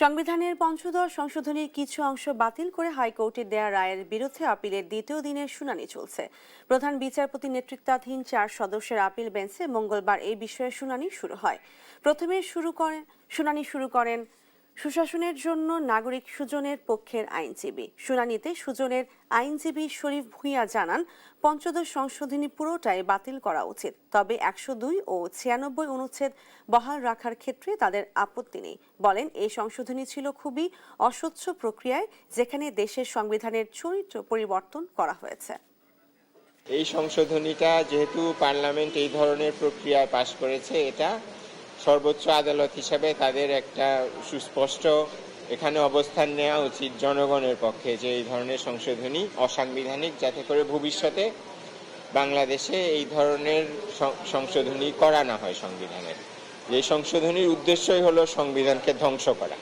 সংবিধানের পঞ্চদশ সংশোধনীর কিছু অংশ বাতিল করে হাইকোর্টের দেয়া রায়ের বিরুদ্ধে আপিলের দ্বিতীয় দিনের শুনানি চলছে। প্রধান বিচারপতি নেতৃত্বাধীন 4 সদস্যের আপিল বেঞ্চে মঙ্গলবার এই বিষয়ে শুনানি শুরু হয়। প্রথমে শুনানি শুরু করেন সুশাসনের জন্য নাগরিক সুজনের পক্ষের আইনজীবী। শুনানিতে সুজনের আইনজীবী শরীফ ভূঁইয়া জানান, পঞ্চদশ সংশোধনী পুরোটাই বাতিল করা উচিত, তবে 102 ও 96 অনুচ্ছেদ বহাল রাখার ক্ষেত্রে তাদের আপত্তি নেই। বলেন, এই সংশোধনী ছিল খুবই অস্বচ্ছ প্রক্রিয়ায়, যেখানে দেশের সংবিধানের চরিত্র পরিবর্তন করা হয়েছে। এই সংশোধনীটা যেহেতু পার্লামেন্ট এই ধরনের প্রক্রিয়ায় পাশ করেছে, এটা সর্বোচ্চ আদালত হিসাবে তাদের একটা সুস্পষ্ট এখানে অবস্থান নেওয়া উচিত জনগণের পক্ষে, যে এই ধরনের সংশোধনী অসাংবিধানিক, যাতে করে ভবিষ্যতে বাংলাদেশে এই ধরনের সংশোধনী করা না হয় সংবিধানের। যে সংশোধনীর উদ্দেশ্যই হলো সংবিধানকে ধ্বংস করা।